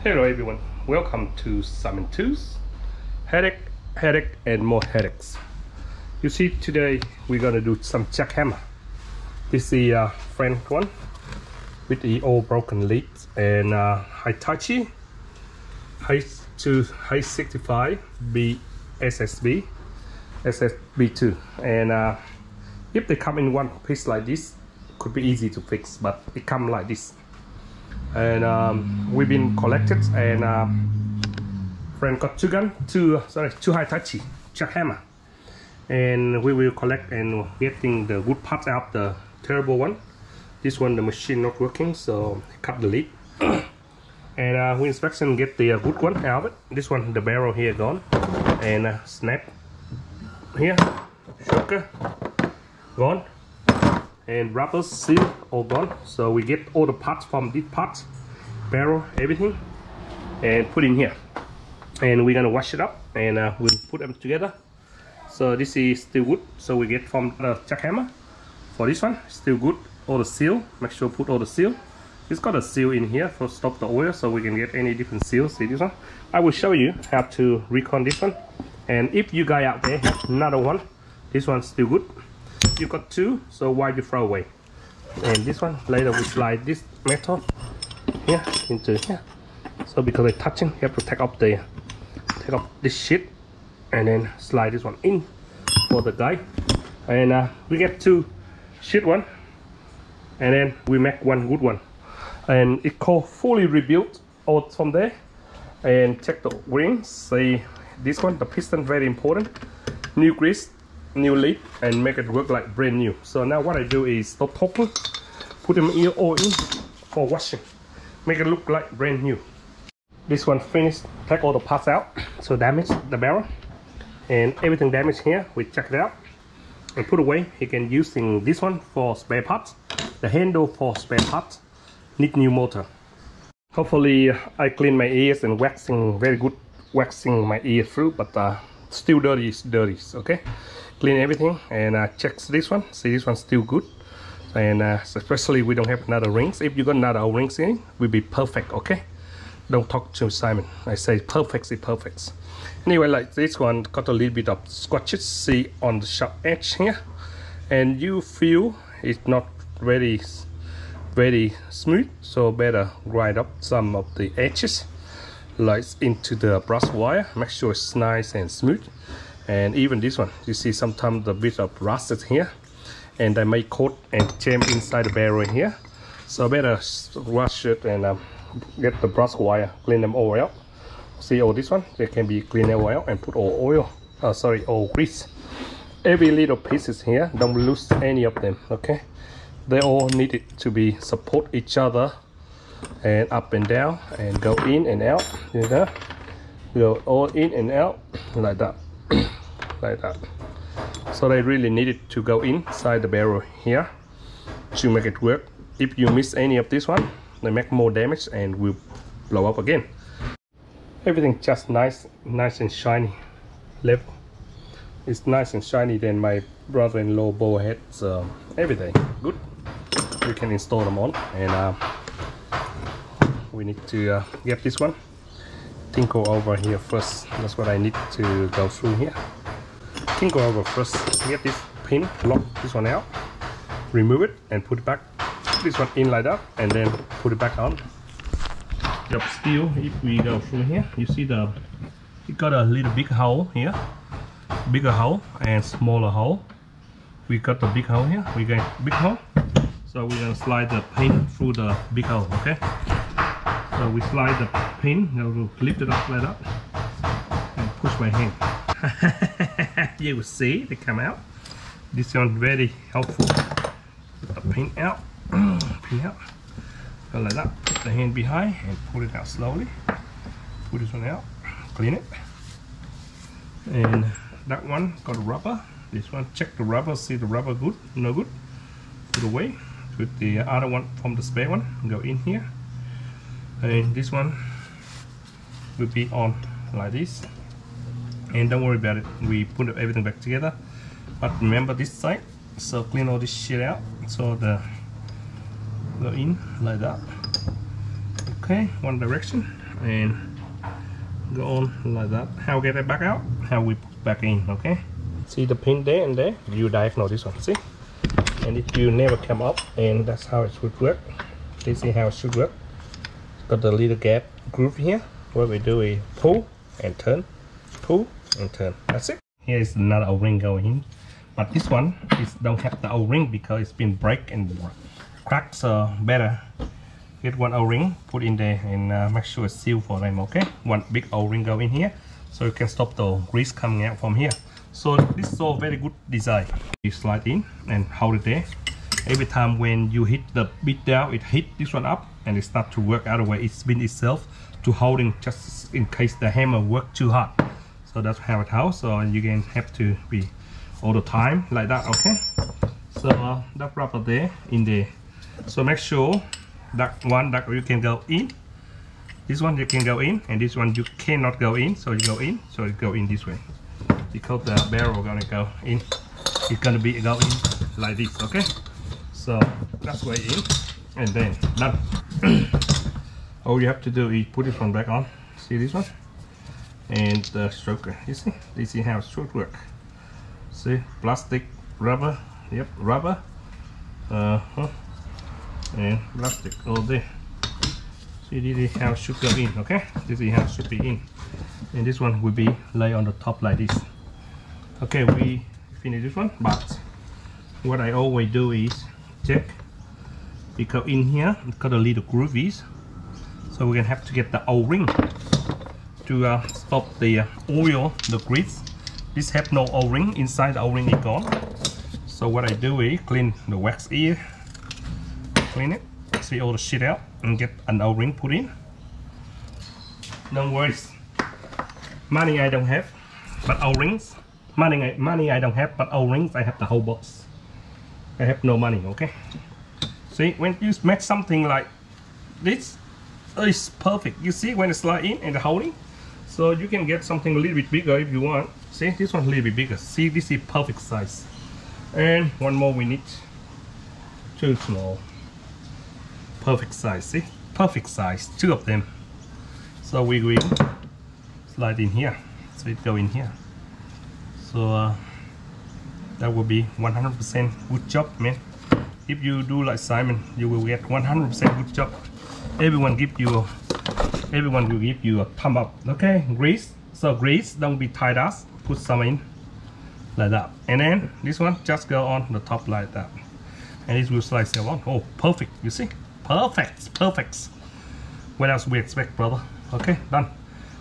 Hello everyone, welcome to Simon Tools. Headache and more headaches. You see, today we're gonna do some jackhammer. This is the French one with the old broken leads and Hitachi H65 SSB2, and if they come in one piece like this, could be easy to fix, but it come like this. And we've been collected, and friend got two Hitachi jackhammer, and we will collect and getting the good parts out the terrible one. This one the machine not working, so cut the lead. And we inspection get the good one out of it. This one the barrel here gone, and snap here, shocker gone, and rubber seal all gone. So we get all the parts from this part, barrel, everything, and put in here, and we're gonna wash it up, and we'll put them together. So this is still good, so we get from the jackhammer. For this one still good, all the seal, make sure put all the seal. It's got a seal in here for stop the oil, so we can get any different seals. See this one, I will show you how to recon this one. And if you guys out there have another one, this one's still good. You got two, so why you throw away? And this one later we slide this metal here into here. So because they're touching, you have to take off this shit, and then slide this one in for the guy. And we get two shit one, and then we make one good one, and it called fully rebuilt out from there. And check the rings. See this one, the piston very important, new grease, new lead, and make it work like brand new. So now what I do is stop talking, put them all in for washing, make it look like brand new. This one finished, take all the parts out, so damage the barrel and everything damaged here. We check it out and put away. You can using this one for spare parts, the handle for spare parts, need new motor. Hopefully I clean my ears and waxing very good, waxing my ear through, but still dirty is dirty. Okay, clean everything and check this one. See, this one's still good, and especially we don't have another rings. If you got another rings in, will be perfect. Okay, don't talk to Simon, I say perfect is perfect. Anyway, like this one got a little bit of scratches, see on the sharp edge here, and you feel it's not very smooth, so better grind up some of the edges like into the brush wire, make sure it's nice and smooth. And even this one, you see sometimes the bit of rusted here, and they may coat and jam inside the barrel here, so better wash it and get the brush wire, clean them all out. See all this one, they can be cleaned all out and put all oil, all grease. Every little pieces here, don't lose any of them. Okay, they all needed to be support each other and up and down and go in and out, you know, go all in and out like that. Like that. So they really needed to go inside the barrel here to make it work. If you miss any of this one, they make more damage and will blow up again. Everything just nice and shiny level. It's nice and shiny than my brother-in-law bow head, so everything good. We can install them on, and we need to get this one tinkle over here first. That's what I need to go through here. Tinkle over first, get this pin, lock this one out, remove it and put it back, this one in like that, and then put it back on. Job still, if we go through here, you see it got a little big hole here, bigger hole and smaller hole. We got the big hole here, we got big hole, so we're gonna slide the pin through the big hole. Okay, so we slide the pin, now we'll lift it up like that and push my hand. You will see they come out. This one very helpful. Put the pin out, go like that. Put the hand behind and pull it out slowly. Pull this one out, clean it. And that one got rubber. This one, check the rubber, see the rubber good, no good, put away. Put the other one from the spare one, go in here. And this one will be on like this. And don't worry about it, we put everything back together. But remember this side, so clean all this shit out. So go in like that. Okay, one direction. and go on like that. How get it back out? How we put back in, okay? See the pin there and there? You diagnose this one, see? And it will never come up, and that's how it should work. This is how it should work. It's got the little gap groove here. What we do is pull and turn, pull and turn. That's it. Here is another O-ring going in, but this one is don't have the O-ring because it's been break and cracked. So better get one O-ring, put in there, and make sure it's sealed for them. Okay, one big O-ring go in here, so you can stop the grease coming out from here. So this is a very good design. You slide in and hold it there. Every time when you hit the bit down, it hit this one up and it start to work out of the way. It spin itself to holding just in case the hammer work too hard. So that's how it holds. So you can have to be all the time like that. Okay. So that rubber there in there. So make sure that one that you can go in. This one you can go in, and this one you cannot go in. So you go in. So you go in this way. Because the barrel gonna go in, it's gonna be going like this. Okay, so that's way in, and then done. All you have to do is put it from back on. See this one, and the stroker. You see, this is how it should work. See, plastic, rubber. Yep, rubber. And plastic all there. See, this is how it should go in. Okay, this is how it should be in, and this one will be lay on the top like this. Okay, we finish this one, but what I always do is check, because in here it's got a little groovies, so we're gonna have to get the O-ring to stop the oil, the grease. This have no O-ring, inside the O-ring is gone. So what I do is clean the wax ear, clean it, see all the shit out, and get an O-ring put in. No worries, money I don't have, but O-rings. Money I don't have, but O-rings I have the whole box. I have no money. Okay. See, when you make something like this, it's perfect. You see when it's slide in and the holding, so you can get something a little bit bigger if you want. See, this one a little bit bigger. See, this is perfect size. And one more we need. Too small. Perfect size. See, perfect size. Two of them. So we will slide in here. So it go in here. So that will be 100% good job, man. If you do like Simon, you will get 100% good job. Everyone will give you a thumb up. Okay, grease. So grease, don't be tied up. Put some in like that, and then this one just go on the top like that, and it will slide itself on. Oh, perfect. You see, perfect, perfect. What else we expect, brother? Okay, done.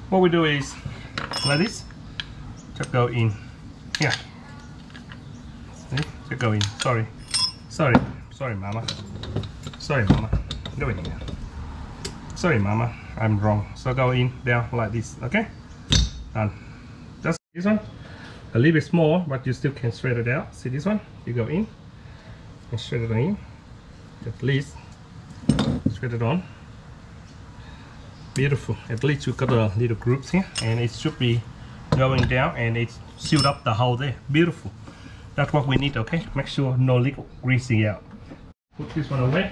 What we do is like this. Just go in. Yeah. See? Just go in. Sorry, mama. Sorry, mama. Go in here. Sorry, mama. I'm wrong. So go in down like this. Okay. Done. Just this one. A little bit small, but you still can shred it out. See this one? You go in and shred it in. At least shred it on. Beautiful. At least you got a little grooves here, and it should be going down, and it's sealed up the hole there. Beautiful. That's what we need. Okay, make sure no liquid greasing out. Put this one away.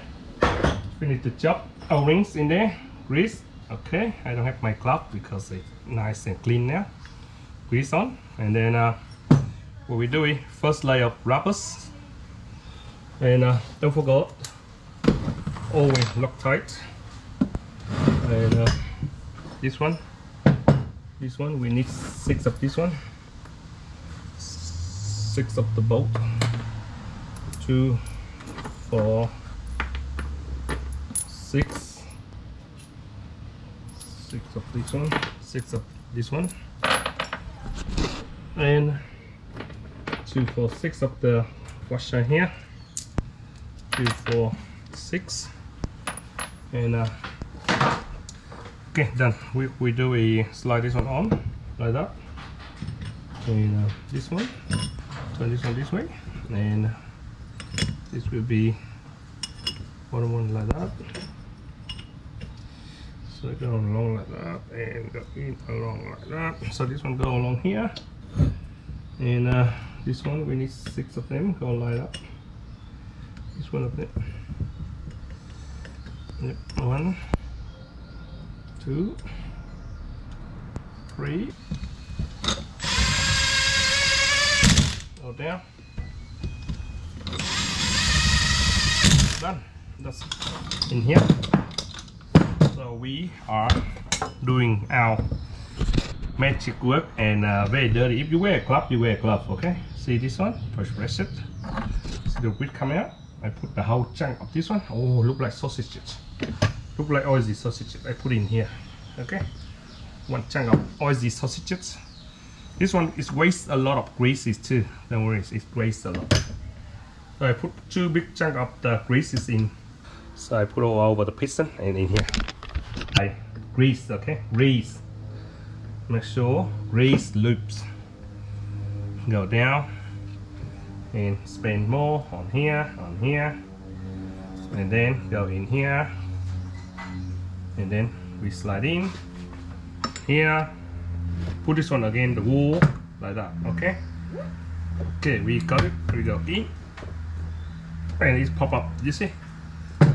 Finish the job. O-rings in there, grease. Okay, I don't have my glove because it's nice and clean now. Grease on, and then what we do is first layer of rubbers, and don't forget always Loctite. And this one we need 6 of this one, 6 of the bolt, 2, 4, 6, 6 of this one, 6 of this one, and 2, 4, 6 of the washer here, 2, 4, 6, and okay, done. We do a slide this one on like that, and this one, turn this one this way, and this will be bottom one like that. So go along like that, and go in along like that. So this one go along here, and this one we need 6 of them. Go like that. This one of them. Yep, 1, 2, 3. Go down. Done. That's in here. So we are doing our magic work and very dirty. If you wear a glove, you wear a glove. Okay. See this one? First press it. See the grit coming out. I put the whole chunk of this one. Oh, look like sausages. Look like oily sausages. I put in here. Okay. One chunk of oily sausages. This one is waste a lot of greases too. Don't worry, it wastes a lot. So I put 2 big chunk of the greases in. So I put all over the piston and in here. I grease, okay? Grease. Make sure grease loops. Go down and spend more on here, and then go in here, and then we slide in here. Put this one against the wall like that. Okay. Okay, we got it. We go in, and it pop up. You see?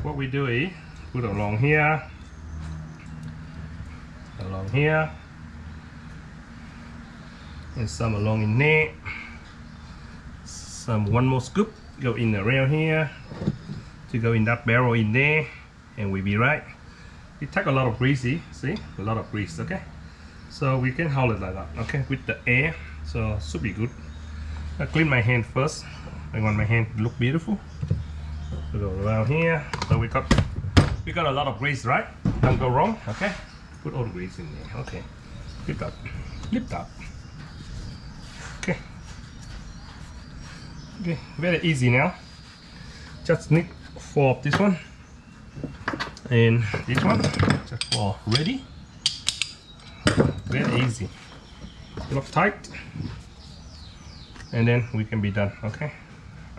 What we do is put along here, and some along in there. Some one more scoop go in around here to go in that barrel in there, and we'll be right. It take a lot of grease, see, a lot of grease. Okay, so we can hold it like that. Okay, with the air, so should be good. I clean my hand first. I want my hand to look beautiful. So go around here. So we got a lot of grease, right? Don't go wrong. Okay, put all the grease in there. Okay, lift up, lift up. Okay. Okay, very easy now. Just need 4 of this one and this one just for ready. Very easy. Lock tight, and then we can be done. Okay,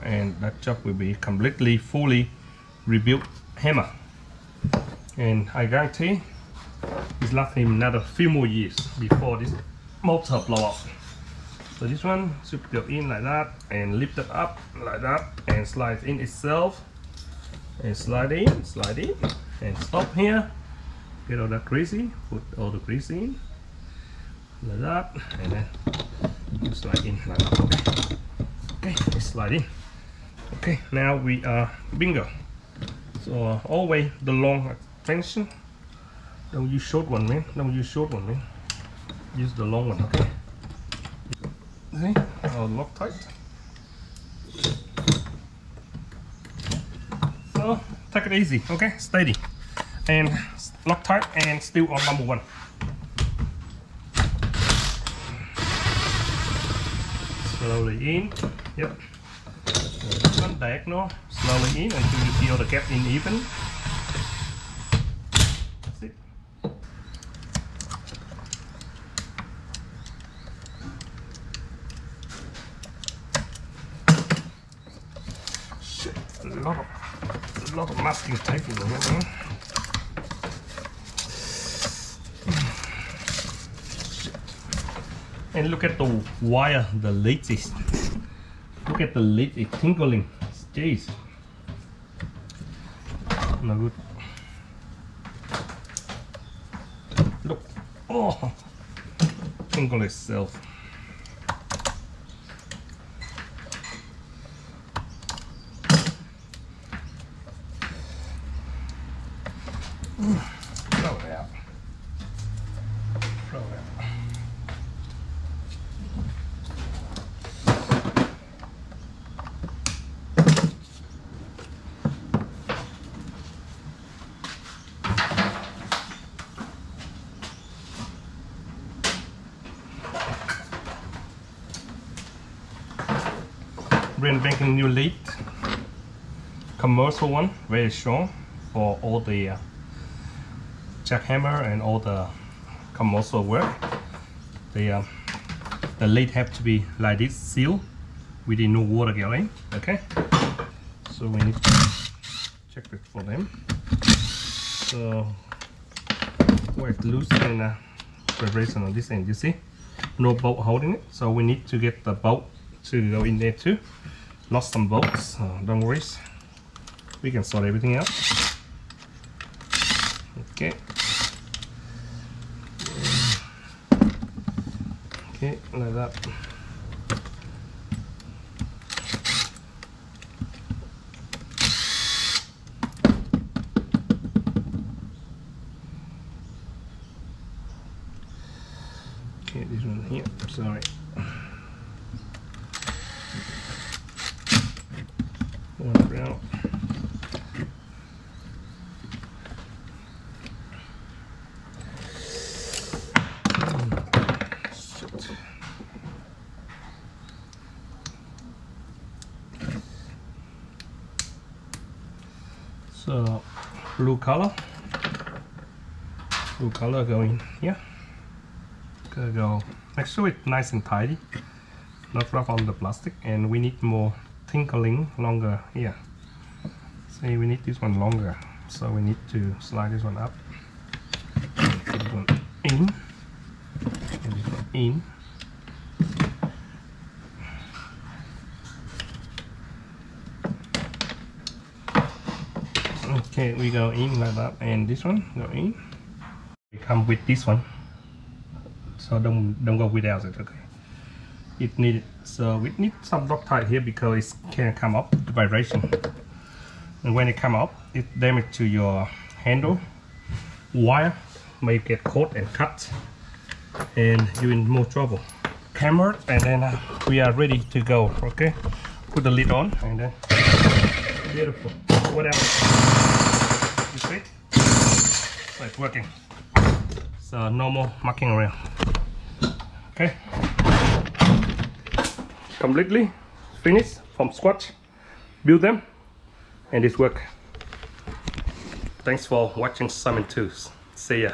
and that job will be completely fully rebuilt hammer, and I guarantee it's lasting another few more years before this motor blow up. So this one should go in like that and lift it up like that and slide in itself and slide in and stop here. Get all that greasy, put all the grease in like that, and then you slide in like that. Okay, okay, slide in. Okay, now we are bingo. So always the long extension. Don't use short one, man. Don't use short one, man. Use the long one. Okay. See, I'll lock tight. So take it easy, okay, steady, and lock tight, and still on number 1. Slowly in, yep. One diagonal, slowly in until you feel the gap in even. That's it. A lot of masking tape in there. And look at the wire, the lead is. Look at the lead, it's tingling. Jeez. No good. Look. Oh, tingle itself. Throw it out. Throw it out. Brand banking new lead, commercial one, very strong for all the jackhammer and all the commercial work. The lead have to be like this, sealed within no water getting. Okay, so we need to check it for them. So where it's loose and vibration on this end, you see, no bolt holding it. So we need to get the bolt to go in there too. Lost some bolts, don't worry, we can sort everything out. Okay, Okay, like that. Okay, this one here, sorry. One around. So blue color going here. Gonna go make sure it's nice and tidy, not rough on the plastic, and we need more tinkling longer here. See, we need this one longer, so we need to slide this one up, put this one in, and this one in. Okay, we go in like that, and this one go in. We come with this one, so don't go without it. Okay, it needed, so we need some Loctite here because it can come up the vibration, and when it come up, it damage to your handle wire, may get caught and cut, and you're in more trouble. Camera, and then we are ready to go. Okay, put the lid on, and then beautiful. Whatever. You see? So it's working. So no more mucking around. Okay. Completely finished from scratch. Build them, and it's work. Thanks for watching Simon Tools. See ya.